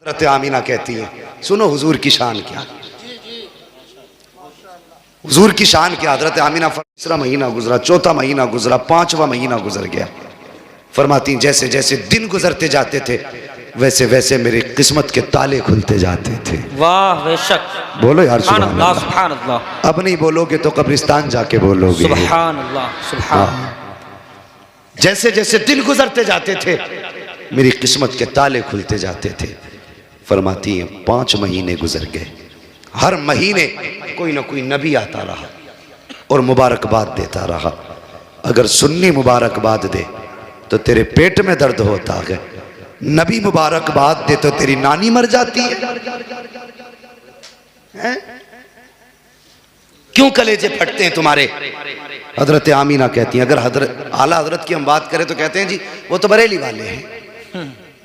हज़रत आमीना कहती है, सुनो हुजूर की शान क्या, हुजूर की शान क्या। हज़रत आमीना तीसरा महीना गुजरा, चौथा महीना गुजरा, पांचवा महीना गुजर गया। फरमाती जैसे जैसे दिन गुजरते जाते थे वैसे वैसे मेरी किस्मत के ताले खुलते जाते थे। वाह बेशक, बोलो यार सुभान अल्लाह। सुभान अल्लाह। अब नहीं बोलोगे तो कब्रिस्तान जाके बोलोगे सुभान अल्लाह, सुभान। जैसे जैसे दिन गुजरते जाते थे मेरी किस्मत के ताले खुलते जाते थे। फरमाती हैं 5 महीने गुजर गए, हर महीने कोई ना कोई नबी आता रहा और मुबारकबाद देता रहा। अगर सुन्नी मुबारकबाद दे तो तेरे पेट में दर्द होता है, नबी मुबारकबाद दे तो तेरी नानी मर जाती है? क्यों कलेजे फटते हैं तुम्हारे? हजरत आमीना कहती हैं, अगर हजरत आला हजरत की हम बात करें तो कहते हैं जी वो तो बरेली वाले हैं,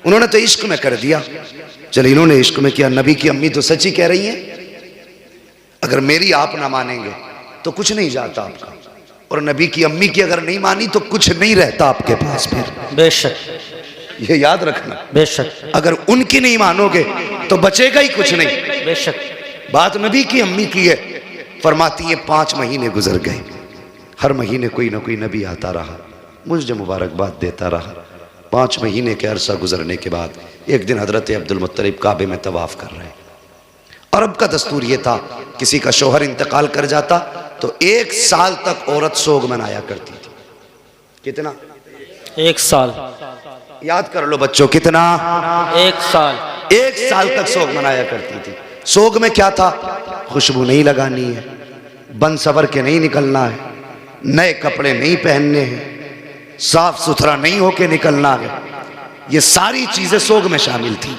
उन्होंने तो इश्क में कर दिया। चलो इन्होंने इश्क में किया, नबी की अम्मी तो सच्ची कह रही हैं, अगर मेरी आप ना मानेंगे तो कुछ नहीं जाता आपका, और नबी की अम्मी की अगर नहीं मानी तो कुछ नहीं रहता आपके पास फिर। बेशक, ये याद रखना। बेशक, अगर उनकी नहीं मानोगे तो बचेगा ही कुछ नहीं। बेशक। बात नबी की अम्मी की है। फरमाती है 5 महीने गुजर गए, हर महीने कोई ना कोई नबी आता रहा, मुझे मुबारकबाद देता रहा। 5 महीने के अरसा गुजरने के बाद एक दिन हजरत अब्दुल मुत्तलिब काबे में तवाफ कर रहे हैं। अरब का दस्तूर ये था, किसी का शोहर इंतकाल कर जाता तो 1 साल तक औरत सोग मनाया करती थी। कितना? 1 साल। याद कर लो बच्चों, कितना? 1 साल। 1 साल तक सोग मनाया करती थी। सोग में क्या था? खुशबू नहीं लगानी है, बन सवर के नहीं निकलना है, नए कपड़े नहीं पहनने हैं, साफ सुथरा नहीं होके निकलना है। ये सारी चीजें सोग में शामिल थी।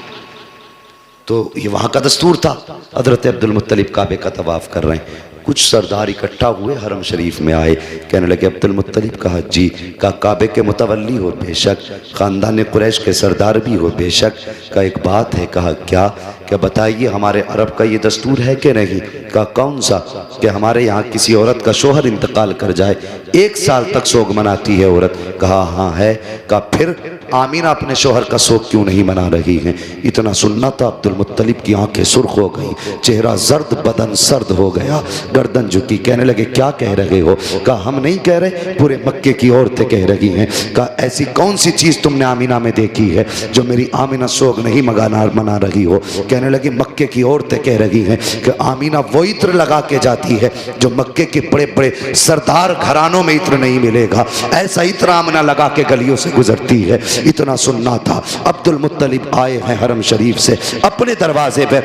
तो ये वहां का दस्तूर था। हजरत अब्दुल मुत्तलिब काबे का तवाफ कर रहे हैं, कुछ सरदार इकट्ठा हुए, हरम शरीफ में आए, कहने लगे अब्दुल मुत्तलिब का हज्जी का काबे के मुतवल्ली हो बेशक, ख़ानदान कुरैश के सरदार भी हो बेशक, का एक बात है। कहा क्या? क्या बताइए, हमारे अरब का ये दस्तूर है कि नहीं? का कौन सा? कि हमारे यहाँ किसी औरत का शोहर इंतकाल कर जाए 1 साल तक सोग मनाती है औरत। कहा हाँ है। का फिर आमीना अपने शोहर का सोग क्यों नहीं मना रही हैं? इतना सुनना था अब्दुल मुत्तलिब की आंखें सुर्ख हो गई, चेहरा जर्द, बदन सर्द हो गया, गर्दन झुकी। कहने लगे क्या कह रहे हो? कहा हम नहीं कह रहे, पूरे मक्के की औरतें कह रही हैं। कहा ऐसी कौन सी चीज़ तुमने आमीना में देखी है जो मेरी आमीना सोग नहीं मना रही हो? कहने लगी मक्के की औरतें कह रही हैं कि आमीना वो इत्र लगा के जाती है जो मक्के के बड़े बड़े सरदार घरानों में इत्र नहीं मिलेगा, ऐसा इत्र आमीना लगा के गलियों से गुजरती है। इतना सुनना था। अब्दुल मुत्तलिब आए हैं हरम शरीफ से, अपने दरवाजे पे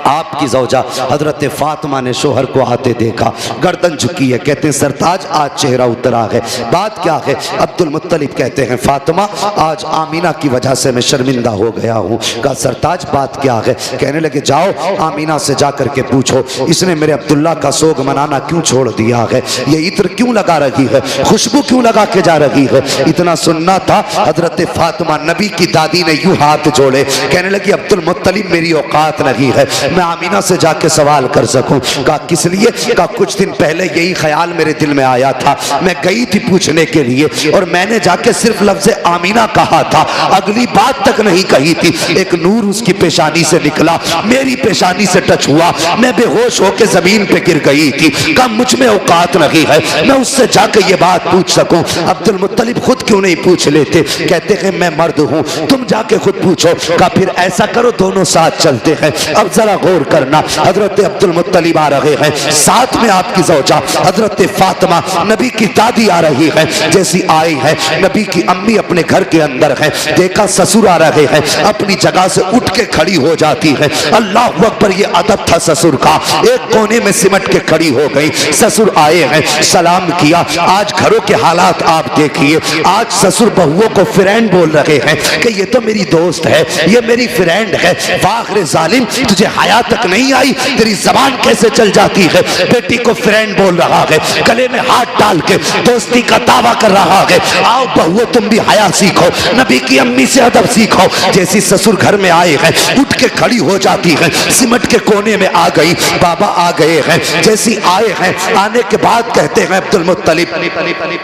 आपकी ज़ौजा हजरत फातिमा ने शोहर को आते देखा, गर्दन झुकी है। कहते हैं सरताज आज चेहरा उतरा है, बात क्या है? अब्दुल मुत्तलिब कहते हैं फातिमा आज आमीना की वजह से मैं शर्मिंदा हो गया हूँ। कहा सरताज बात क्या है? कहने लगे जाओ आमीना से जाकर के पूछो इसने मेरे अब्दुल्ला का सोग मनाना क्यों छोड़ दिया है, ये इत्र क्यों लगा रही है, खुशबू क्यों लगा के जा रही है। इतना सुनना था। हजरत फातिमा नबी की दादी ने यूं हाथ जोड़े, कहने लगी अब्दुल मुत्तलिब मेरी औकात नहीं है मैं आमीना से जाके सवाल कर सकूं। कहा किस लिए? कहा कुछ दिन पहले यही ख्याल मेरे दिल में आया था, मैं गई थी पूछने के लिए और मैंने जाके सिर्फ लफ्ज़ आमीना कहा था, अगली बात तक नहीं कही थी। एक नूर उसकी पेशानी से निकला, मेरी पेशानी से टच हुआ, मैं बेहोश होकर जमीन पे गिर गई थी। कहा मुझ में औकात नहीं है मैं उससे जाकर ये बात पूछ सकूं। अब्दुल मुत्तलिब खुद क्यों नहीं पूछ लेते? कहते हैं मैं मर्द हूं, तुम जाके खुद पूछो। कहा फिर ऐसा करो दोनों साथ चलते हैं। अब जरा गौर करना, हजरत अब्दुल मुत्तलिब आ रहे हैं, साथ में आपकी ज़ौजा हजरत फातिमा नबी की दादी आ रही है। जैसी आई है नबी की अम्मी अपने घर के अंदर है, देखा ससुर आ रहे हैं, अपनी जगह से उठ के खड़ी हो जाती है। अल्लाह अकबर, ये अदब था ससुर का, एक कोने में सिमट के खड़ी हो गई। ससुर आए हैं, सलाम किया। आज घरों के हालात आप देखिए, आज ससुर बहुओं को फ्रेंड बोल रहे हैं कि ये तो मेरी दोस्त है, ये मेरी फ्रेंड है। वाखिर जालिम, तुझे हया तक नहीं आई, तेरी जबान कैसे चल जाती है? बेटी को फ्रेंड बोल रहा है, गले में हाथ डाल के दोस्ती का दावा कर रहा है। आओ बहुओं तुम भी हया सीखो, नबी की अम्मी से अदब सीखो। जैसी ससुर घर में आए हैं उठ के खड़ी हो जाती है, सिमट के कोने में आ गई। बाबा आ गए हैं, जैसी आए हैं आने के बाद कहते हैं अब्दुल मुत्तलिब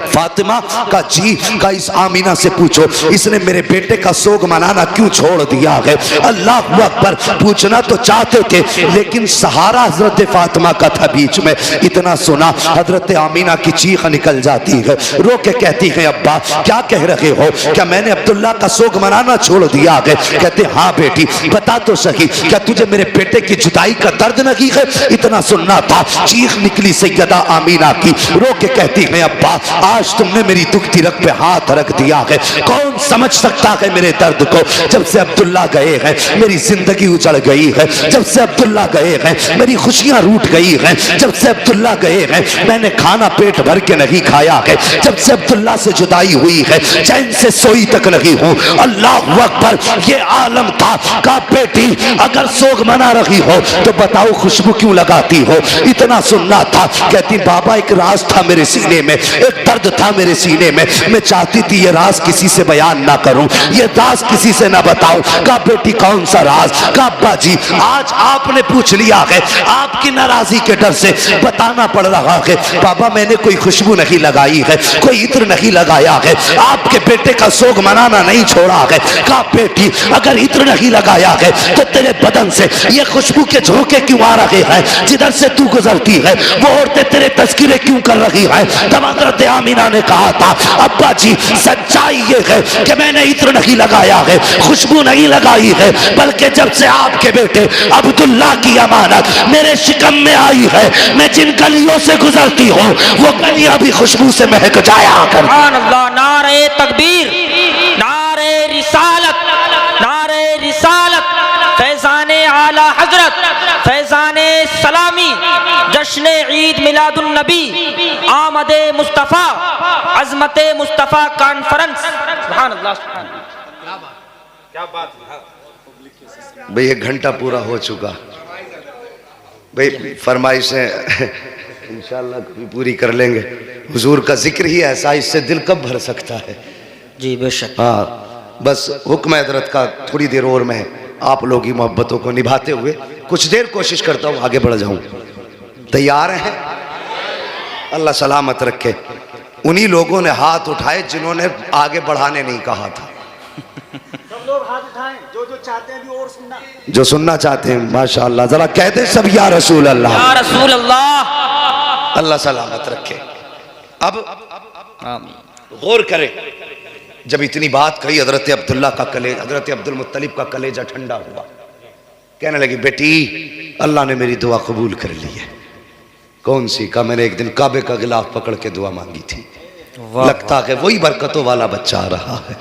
फातिमा का जी का इस आमीना से पूछो इसने मेरे बेटे का सोग मनाना क्यों छोड़ दिया है। अल्लाह अकबर। पूछना तो चाहते थे लेकिन सहारा हजरत फातिमा का था बीच में। इतना सुना हजरत आमीना की चीख निकल जाती है, रो के कहती है अब्बा क्या कह रहे हो, क्या मैंने अब्दुल्ला का सोग मनाना छोड़ दिया है। कहते हाँ बेटी बता तो सही, क्या तुझे मेरे बेटे की जुदाई का दर्द नहीं है। इतना सुनना था, चीख निकली सैयदा आमीना की, रो के कहती है अब्बा आज तुमने मेरी दुखती रग पे हाथ रख दिया है। कौन समझ सकता है मेरे दर्द को। जब से अब्दुल्ला गए हैं मेरी जिंदगी उजड़ गई है, जब से अब्दुल्ला गए हैं मेरी खुशियां रूठ गई हैं, जब से अब्दुल्ला गए हैं मैंने खाना पेट भर के नहीं खाया है, जब से अब्दुल्ला से जुदाई हुई है चैन से सोई तक नहीं हूं। अल्लाह अकबर। ये आलम था का बेटी अगर सोग मना रही हो तो बताओ खुशबू क्यों लगाती हो। इतना सुनना था, कहती बाबा एक राज था मेरे सीने में, एक दर्द था मेरे सीने में, मैं चाहती थी ये राज किसी से बयान ना करूं, ये राज किसी से ना बताऊं। का बेटी कौन सा राज। का अब्बा जी आज आपने पूछ लिया है, आपकी नाराजगी के डर से बताना पड़ रहा है। बाबा मैंने कोई खुशबू नहीं लगाई है, कोई इत्र नहीं लगाया है, आपके बेटे का सोग मनाना नहीं छोड़ा है। का बेटी अगर इत्र नहीं लगाया है तो तेरे बदन से ये खुशबू के झोंके क्यों आ रहे हैं। जिधर से तू गुजरती है वो औरतें तेरे तस्करे क्यों कर रही हैं। तब हज़रत आमीना ने कहा था अब्बा जी सच्चाई ये है कि मैंने इत्र नहीं लगाया है, खुशबू नहीं लगाई है, बल्कि जब से आपके बेटे अब्दुल्ला की अमानत मेरे शिकम में आई है मैं जिन गलियों से गुजरती हूँ वो गलियां भी खुशबू से महक जाया कर। सुभान अल्लाह। नारे तकबीर, नारे रिसालत, नारे रिसालत, फैजाने आला हजरत, फैजाने सलामी, जश्न ईद मिलादुन नबी, आमदे मुस्तफ़ा, अज़मते मुस्तफ़ा कॉन्फ्रेंस। सुभान अल्लाह। क्या बात है भाई 1 घंटा पूरा हो चुका भाई, फरमाइशें इंशाल्लाह कभी पूरी कर लेंगे। हुजूर का जिक्र ही ऐसा, इससे दिल कब भर सकता है। जी बेशक। हाँ बस हुक्म हजरत का थोड़ी देर और मैं आप लोगों की मोहब्बतों को निभाते हुए कुछ देर कोशिश करता हूँ आगे बढ़ जाऊँ। तैयार हैं। अल्लाह सलामत रखे। उन्हीं लोगों ने हाथ उठाए जिन्होंने आगे बढ़ाने नहीं कहा था। सब लोग हाथ उठाएं जो चाहते हैं भी और सुनना, जो सुनना चाहते हैं माशाअल्लाह जरा कहते सब या रसूल अल्लाह, या रसूल अल्लाह। अल्लाह सलामत रखे। अब आमीन। गौर करें, जब इतनी बात कही हजरत अब्दुल्ला का कलेजा, हजरत अब्दुल मुत्तलिब का कलेजा ठंडा हुआ। कहने लगी बेटी अल्लाह ने मेरी दुआ कबूल कर ली है। कौन सी। का मैंने एक दिन काबे का गिलाफ पकड़ के दुआ मांगी थी, लगता है वही बरकतों वाला बच्चा आ रहा है।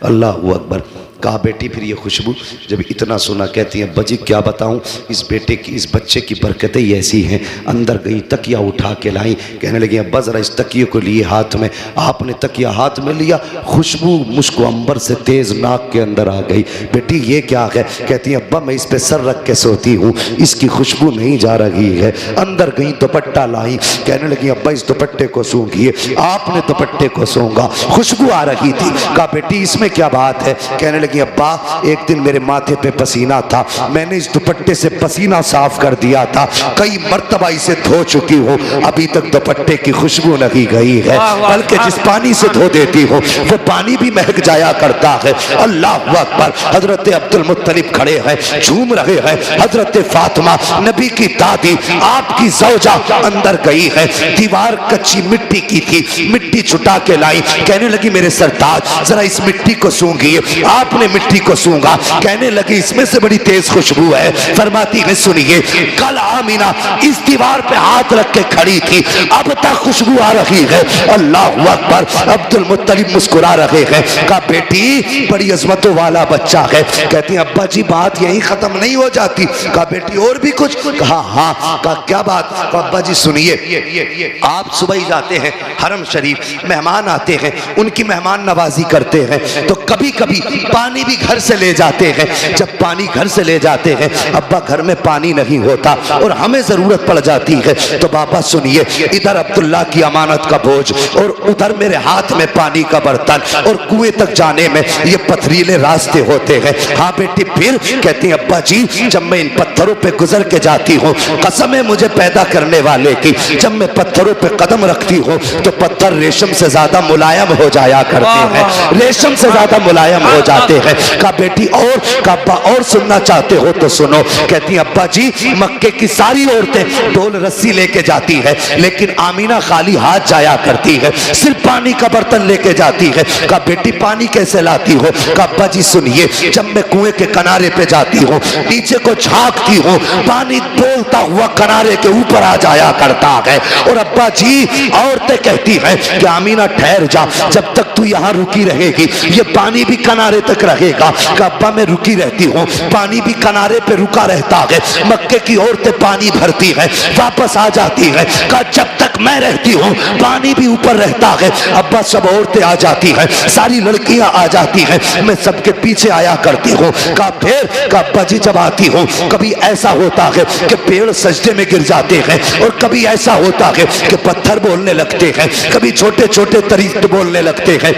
अल्लाह अकबर। कहा बेटी फिर ये खुशबू। जब इतना सुना कहती है बजी क्या बताऊं, इस बेटे की इस बच्चे की बरकतें ही ऐसी हैं। अंदर गई तकिया उठा के लाई, कहने लगी अब्बा जरा इस तकिए को लिए हाथ में। आपने तकिया हाथ में लिया, खुशबू मुझको अंबर से तेज नाक के अंदर आ गई। बेटी ये क्या है। कहती है अब्बा मैं इस पे सर रख के सोती हूँ, इसकी खुशबू नहीं जा रही है। अंदर गई दुपट्टा लाई, कहने लगी अब्बा इस दुपट्टे को सूंघिए। आपने दुपट्टे को सूंघा, खुशबू आ रही थी। कहा बेटी इसमें क्या बात है। कहने लगी अब्बा एक दिन मेरे माथे पे पसीना था, मैंने इस दुपट्टे से पसीना साफ कर दिया था, कई मर्तबा इसे धो चुकी हूँ, अभी तक दुपट्टे की खुशबू नहीं गई है, बल्कि जिस पानी से धो देती हो वो पानी भी महक जाया करता है। अल्लाह अकबर। हजरत अब्दुल मुत्तलिब खड़े हैं, झूम रहे हैं। हजरत फातिमा नबी की दादी आपकी ज़ौजा अंदर गई है। दीवार कच्ची मिट्टी की थी, मिट्टी छुटा के लाई। कहने लगी मेरे सरताज जरा इस मिट्टी को सूंघिए। आपने मिट्टी को सूंघा, कहने लगी इसमें से बड़ी तेज खुशबू है। फरमाती है सुनिए कल आमीना इस दीवार पे हाथ रख के खड़ी थी, अब तक खुशबू आ रही है। अल्लाह अकबर। अब्दुल मुत्तलिब मुस्कुरा रहे हैं। कहा बेटी बड़ी अजमतों वाला बच्चा है। कहती अब्बा जी बात यही खत्म नहीं हो जाती। कहा बेटी और भी कुछ। कहा हाँ। कहा क्या बात। कहा अब्बा जी सुनिए आप सुबह ही जाते हैं हरम शरीफ, मेहमान आते हैं उनकी मेहमान नवाजी करते हैं, तो कभी कभी पानी पानी भी घर से ले जाते हैं। जब पानी घर से ले जाते हैं, अब्बा घर में पानी नहीं होता और हमें जरूरत पड़ जाती है, तो बाबा सुनिए, इधर अब्दुल्ला की अमानत का बोझ और उधर मेरे हाथ में पानी का बर्तन, और कुएं तक जाने में ये पथरीले रास्ते होते हैं। हाँ बेटी, फिर कहती है अब्बा जी, जब मैं इन पत्थरों पे गुजर के जाती हूँ, कसम है मुझे पैदा करने वाले की, जब मैं पत्थरों पे कदम रखती हूँ तो पत्थर रेशम से ज्यादा मुलायम हो जाया करते हैं, रेशम से ज्यादा मुलायम हो जाते हैं। कहा बेटी और, कहा अब्बा और सुनना चाहते हो तो सुनो। कहती अब्बा जी, मक्के की सारी औरतें ढोल रस्सी लेके जाती है, लेकिन आमीना खाली हाथ जाया करती है, सिर्फ पानी का बर्तन लेके जाती है। कहा बेटी पानी कैसे लाती हो? कहा अब्बा जी सुनिए, जब मैं कुएं के किनारे पे जाती हूँ, नीचे को झांकती हूँ, पानी बोलता हुआ किनारे के ऊपर आ जाया करता है। और अब्बा जी औरतें कहती हैं कि आमीना ठहर जा, जब तक तू यहाँ रुकी रहेगी ये पानी भी किनारे तक रहेगा। कहा अब्बा मैं रुकी रहती हूँ, पानी भी किनारे पे रुका रहता है। मक्के की औरतें पानी भरती है, वापस आ जाती है। कहा जब तक मैं रहती हूँ पानी भी ऊपर रहता है। अब्बा सब औरतें आ जाती हैं, सारी लड़कियां आ जाती हैं, मैं सबके पीछे आया करती हूँ। कहा फिर, कहा अब्बा जी जब आती हूँ कभी ऐसा होता है कि पेड़ सजदे में गिर जाते हैं, और कभी ऐसा होता है कि पत्थर बोलने लगते हैं, कभी छोटे छोटे तरीके बोलने लगते हैं,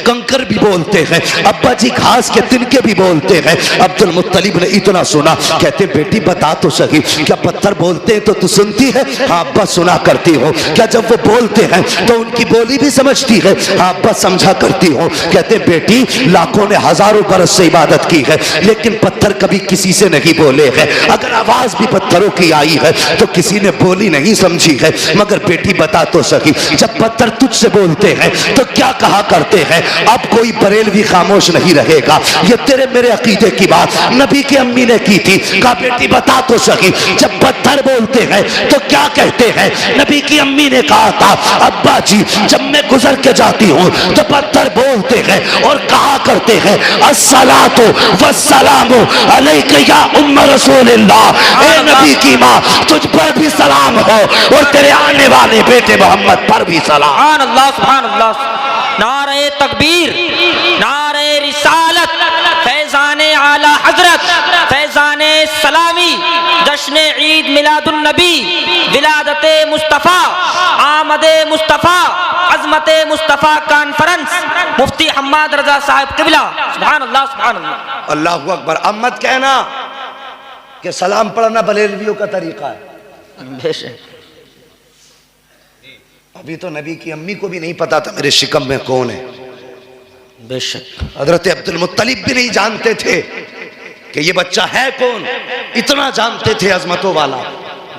कंकर भी बोलते हैं, अब्बा जी घास के तिनके भी बोलते हैं। अब्दुल मुत्तलिब ने इतना सुना, कहते बेटी बता तो सही, क्या पत्थर बोलते हैं तो तू सुनती है? हाँ अब्बा सुना करती हो। क्या जब वो बोलते हैं तो उनकी बोली भी समझती है? हाँ अब्बा समझा करती हो। कहते बेटी लाखों ने हजारों बरस से इबादत की है, लेकिन पत्थर कभी किसी से नहीं बोले हैं। अगर आवाज भी पत्थरों की आई है तो किसी ने बोली नहीं समझी है। मगर बेटी बता तो सही, जब पत्थर तुझसे बोलते हैं तो क्या कहा करते हैं? अब कोई बरेलवी खामोश नहीं रहेगा, ये तेरे मेरे अकीदे की बात नबी की अम्मी ने की थी। कहा बेटी बता तो सही, जब पत्थर बोलते हैं तो क्या कहते हैं? नबी की अम्मी ने कहा था अब्बा जी जब मैं गुजर के जाती हूँ तो पत्थर बोलते हैं और कहा करते हैं अस्सलातु वस्सलामु अलैका या उम्म रसूलिल्लाह। ए नबी की माँ तुझ पर भी सलाम हो और तेरे आने वाले बेटे मोहम्मद पर भी सलाम। सुभान अल्लाह, सुभान अल्लाह। नारे तकबीर, नारे रिसालत, फैज़ाने आला हजरत, फैज़ाने सलामी, जश्न ईद मिलादुन नबी, विलादते मुस्तफ़ा, आमदे मुस्तफ़ा, अज़मते मुस्तफ़ा कॉन्फ्रेंस, मुफ्ती हम्माद रजा साहब किबला। सुभान अल्लाह, सुभान अल्लाह। अल्लाहु अकबर। अब मत कहना कि सलाम पढ़ना बरेलवियों का तरीका है। बेशक अभी तो नबी की अम्मी को भी नहीं पता था मेरे शिकम में कौन है। बेशक हजरत अब्दुल मुत्तलिब भी नहीं जानते थे कि ये बच्चा है कौन, इतना जानते थे अजमतों वाला,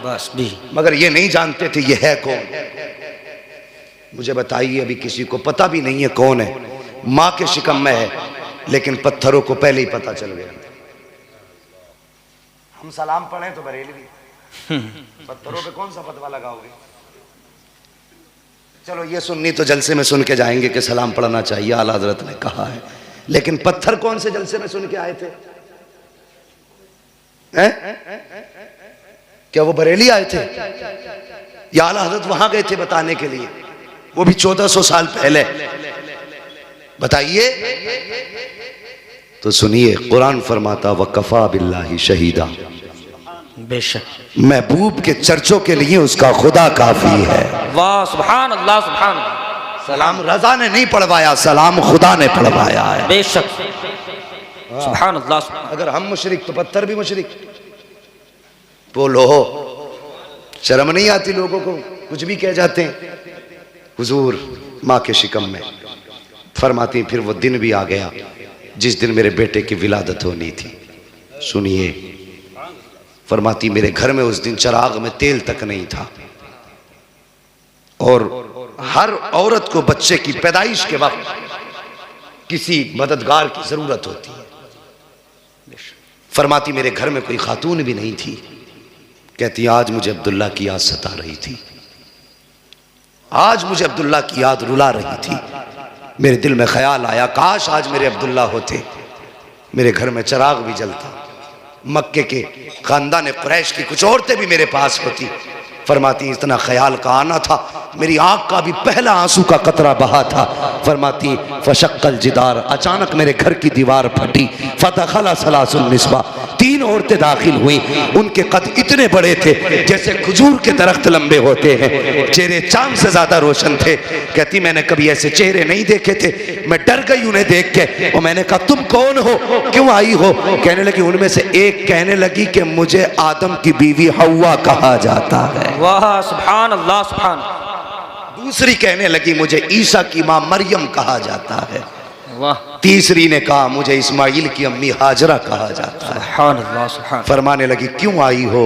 बस भी, मगर ये नहीं जानते थे ये है कौन। मुझे बताइए, अभी किसी को पता भी नहीं है कौन है, माँ के शिकम में है, लेकिन पत्थरों को पहले ही पता चल गया। हम सलाम पढ़ें तो बरेलवी, पत्थरों पे कौन सा फतवा लगाओगे? चलो ये सुन्नी तो जलसे में सुन के जाएंगे कि सलाम पढ़ना चाहिए, आला हजरत ने कहा है, लेकिन पत्थर कौन से जलसे में सुन के आए थे? क्या वो बरेली आए थे या आला हजरत वहां गए थे बताने के लिए? वो भी 1400 साल पहले। बताइए तो सुनिए, कुरान फरमाता वकफा बिल्लाहि शहीदा, बेशक महबूब के चर्चों के लिए उसका खुदा काफी है। वाह, सुभान अल्लाह, सुभान अल्लाह। सलाम रजा ने नहीं पढ़वाया, सलाम खुदा ने पढ़वाया है। बेशक सुभान अल्लाह, सुभान। अगर हम मुशरिक तो पत्थर भी मुशरिक। बोलो, शर्म नहीं आती लोगों को? कुछ भी कह जाते हैं। हुजूर माँ के शिकम में फरमाती, फिर वो दिन भी आ गया जिस दिन मेरे बेटे की विलादत होनी थी। सुनिए, फरमाती मेरे घर में उस दिन चिराग में तेल तक नहीं था, और हर औरत को बच्चे की पैदाइश के वक्त किसी मददगार की जरूरत होती है। फरमाती मेरे घर में कोई खातून भी नहीं थी। कहती आज मुझे अब्दुल्ला की याद सता रही थी, आज मुझे अब्दुल्ला की याद रुला रही थी। मेरे दिल में ख्याल आया काश आज मेरे अब्दुल्ला होते, मेरे घर में चिराग भी जलता, मक्के के खानदान कुरैश की कुछ औरतें भी मेरे पास होती। फरमाती इतना ख्याल का आना था, मेरी आँख का भी पहला आंसू का कतरा बहा था। फरमाती फशक्कल जिदार, अचानक मेरे घर की दीवार फटी। फदखला सलासुन निस्बा, 3 औरतें दाखिल हुई। उनके कद इतने बड़े थे जैसे खजूर के दरख्त लंबे होते हैं, चेहरे चांद से ज्यादा रोशन थे। कहती मैंने कभी ऐसे चेहरे नहीं देखे थे, मैं डर गई उन्हें देख के। और मैंने कहा तुम कौन हो, क्यों आई हो? कहने लगी, उनमें से एक कहने लगी कि मुझे आदम की बीवी हव्वा कहा जाता है। वाह सुभान अल्लाह सुभान। दूसरी कहने लगी मुझे ईसा की मां मरियम कहा जाता है। वाह। तीसरी ने कहा मुझे इस्माइल की अम्मी हाजरा कहा जाता है। सुभान अल्लाह सुभान। फरमाने लगी क्यों आई हो?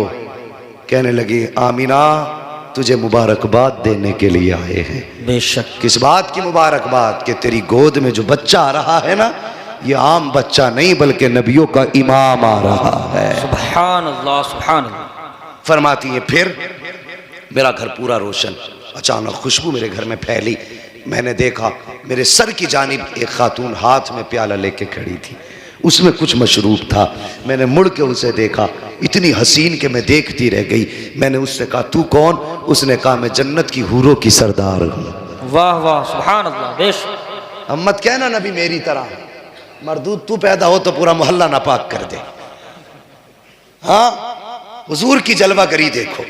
कहने लगी आमीना तुझे मुबारकबाद देने के लिए आए हैं। बेशक। किस बात की मुबारकबाद? कि तेरी गोद में जो बच्चा आ रहा है ना, ये आम बच्चा नहीं बल्कि नबियों का इमाम आ रहा है। सुभान अल्लाह सुभान अल्लाह। फरमाती है फिर मेरा घर पूरा रोशन। अचानक खुशबू मेरे घर में फैली। मैंने देखा मेरे सर की जानिब एक खातून हाथ में प्याला लेके खड़ी थी, उसमें कुछ मशरूब था। मैंने मुड़ के उसे देखा, इतनी हसीन कि मैं देखती रह गई। मैंने उससे कहा तू कौन? उसने कहा मैं जन्नत की हूरों की सरदार हूँ। वाह वाह सुभान अल्लाह। बेशक। अब मत कहना नबी मेरी तरह मरदूद तू पैदा हो तो पूरा मोहल्ला नापाक कर दे। हाँ, हुजूर की जलवागरी देखो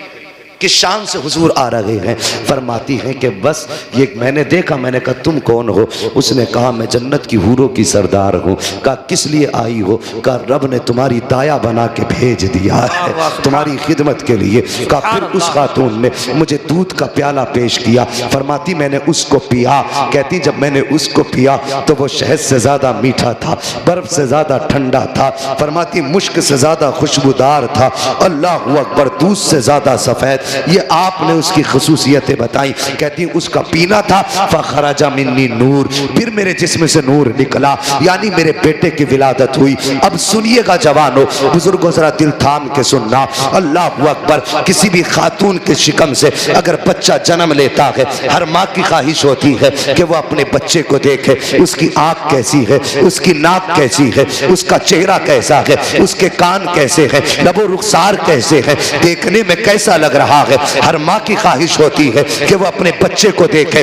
किस शान से हुजूर आ रहे हैं। फरमाती हैं कि बस ये मैंने देखा। मैंने कहा तुम कौन हो? उसने कहा मैं जन्नत की हूरों की सरदार हूँ। कहा किस लिए आई हो? कहा रब ने तुम्हारी दाया बना के भेज दिया है तुम्हारी खिदमत के लिए। कहा फिर उस खातून ने मुझे दूध का प्याला पेश किया। फरमाती मैंने उसको पिया। कहती जब मैंने उसको पिया तो वो शहद से ज़्यादा मीठा था, बर्फ से ज़्यादा ठंडा था। फरमाती मुश्क से ज़्यादा खुशबूदार था। अल्लाह अकबर, दूध से ज़्यादा सफ़ेद। ये आपने उसकी खसूसियतें बताई। कहती उसका पीना था फखराजा मिन्नी नूर, फिर मेरे जिस्म से नूर निकला, यानी मेरे बेटे की विलादत हुई। अब सुनिएगा जवानों, बुजुर्गों जरा दिल थाम के सुनना। अल्लाह अकबर, किसी भी खातून के शिकम से अगर बच्चा जन्म लेता है, हर माँ की ख्वाहिश होती है कि वो अपने बच्चे को देखे, उसकी आँख कैसी है, उसकी नाक कैसी है, उसका चेहरा कैसा है, उसके कान कैसे है, लबो रुखसार कैसे है, देखने में कैसा लग रहा है। हर माँ की ख्वाहिश होती है कि वो अपने बच्चे को देखे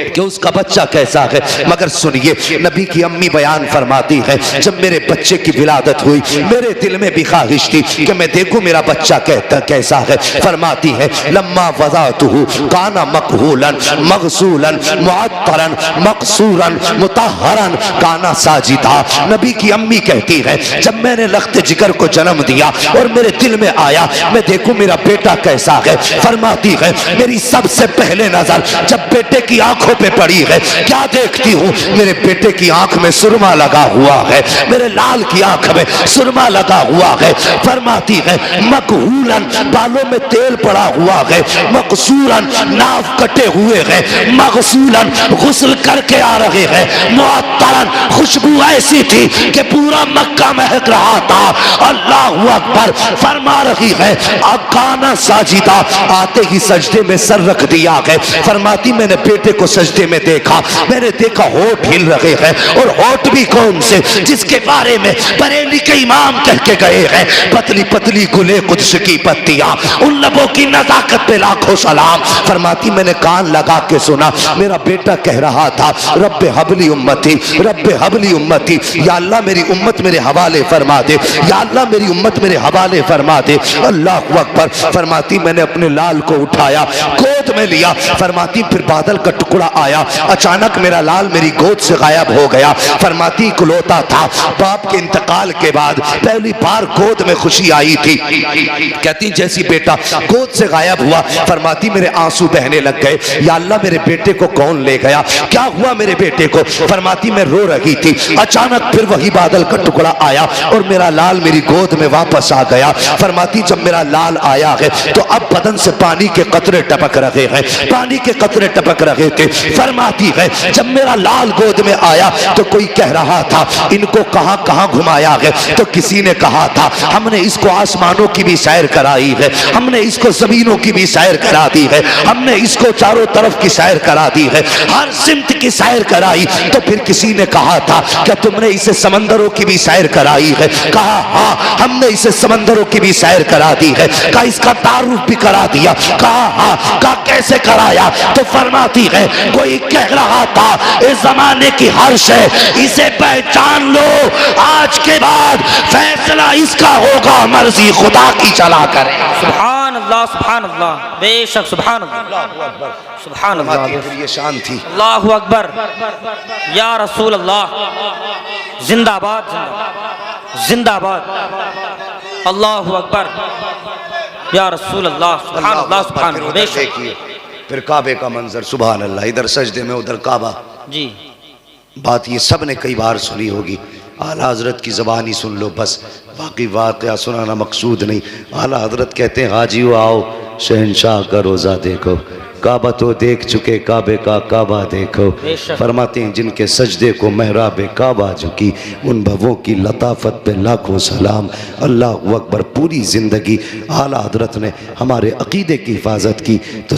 कि उसका बच्चा कैसा है। मगर सुनिए, नबी की अम्मी बयान फरमाती है जब मेरे बच्चे की विलादत हुई मेरे दिल में भी ख्वाहिश थी कि मैं देखूं मेरा बच्चा कैसा है। फरमाती है लम्मा वज़अतहु काना मकहूलन मगसूलन मुअत्तरन मकसूरन मुतहहरन काना साजिदा। नबी की अम्मी कहती है जब मैंने लख्त जिगर को जन्म दिया और मेरे दिल में आया मैं देखूं मेरा बेटा कैसा है। फरमाती है मेरी सबसे पहले नजर जब बेटे की आंखों पे पड़ी है, क्या देखती हूँ? मेरे बेटे की आंख में सुरमा लगा हुआ है, मेरे लाल की आंख में सुरमा लगा हुआ है। फरमाती है मकहूलन, बालों में तेल पड़ा हुआ है, मकसूरन, नाव कटे हुए हैं, मगसूलन, गुस्ल करके आ रहे हैं, मुअत्तरन, खुशबू ऐसी थी कि पूरा मक्का महक रहा था। अल्लाहु अकबर। फरमा रही है अकाना साजिदा, आते ही सजदे में सर रख दिया है। फरमाती मैंने बेटे को सजदे में देखा, मैंने देखा होठ हिल रहे हैं, और होठ भी कौन से? जिसके बारे में बरेली के इमाम कह के गए हैं पतली पतली गुले कुद्स की पत्तियां, उन लबों की नजाकत पे लाखों सलाम। फरमाती मैंने कान लगा के सुना, मेरा बेटा कह रहा था रब्बे हबली उम्मती, रब्बे हबली उम्मती, या अल्लाह मेरी उम्मत मेरे हवाले फरमा दे, या अल्लाह मेरी उम्मत मेरे हवाले फरमा दे। अल्लाह अकबर। फरमाती मैंने अपने लाल को उठाया, गोद में लिया। फरमाती फिर बादल का टुकड़ा आया, अचानक मेरा लाल मेरी गोद से गायब हो गया। फरमाती इकलौता था, बाप के इंतकाल के बाद पहली बार गोद में खुशी आई थी। कहती जैसी बेटा गोद से गायब हुआ, फरमाती मेरे आंसू बहने लग गए, या अल्लाह मेरे बेटे को कौन ले गया, क्या हुआ मेरे बेटे को? फरमाती मैं रो रही थी, अचानक फिर वही बादल का टुकड़ा आया और मेरा लाल मेरी गोद में वापस आ गया। फरमाती जब मेरा लाल आया है तो अब बदन से पानी के कतरे टपक रहे हैं, पानी के कतरे टपक रहे थे। फरमाती है जब मेरा लाल गोद में आया तो कोई कह रहा था इनको कहां कहां घुमाया है, तो किसी ने कहा था हमने इसको आसमानों की भी सैर कराई है, हमने इसको जमीनों की भी सैर करा दी है, हमने इसको चारों तरफ की सैर करा दी है, हर सिमत की सैर कराई। तो फिर किसी ने कहा था क्या तुमने इसे समंदरों की भी सैर कराई है? कहा हाँ, हमने इसे समंदरों की भी सैर करा दी है। कहा इसका तारुफ भी करा दिया। कहा हाँ, कहा कैसे कराया? तो फरमाती है कोई कह रहा था इस जमाने की हर्ष है, इसे पहचान लो, आज के बाद फैसला इसका होगा, मर्जी खुदा की चला करे। सुभान अल्लाह, बेशक सुभान अल्लाह, सुभान अल्लाह। फिर ये शान थी। अल्लाहु अकबर, या रसूल अल्लाह, जिंदाबाद जिंदाबाद, अल्लाहु अकबर, या रसूल अल्लाह, सुभान अल्लाह, सुभान अल्लाह। बेशक देखिए फिर काबे का मंजर, सुभान अल्लाह, इधर सजदे में उधर काबा। जी, बात ये सब ने कई बार सुनी होगी, आला हजरत की ज़बानी सुन लो बस, बाकी वाक़या सुनाना मकसूद नहीं। आला हजरत कहते हैं हाजियो आओ शहनशाह का रोज़ा देखो, काबा तो देख चुके, काबे का काबा देखो। फरमाते हैं जिनके सजदे को महराब काबा झुकी, उन भवों की लताफत पे लाखों सलाम। अल्लाह अकबर। पूरी ज़िंदगी आला हजरत ने हमारे अकीदे की हिफाजत की। तो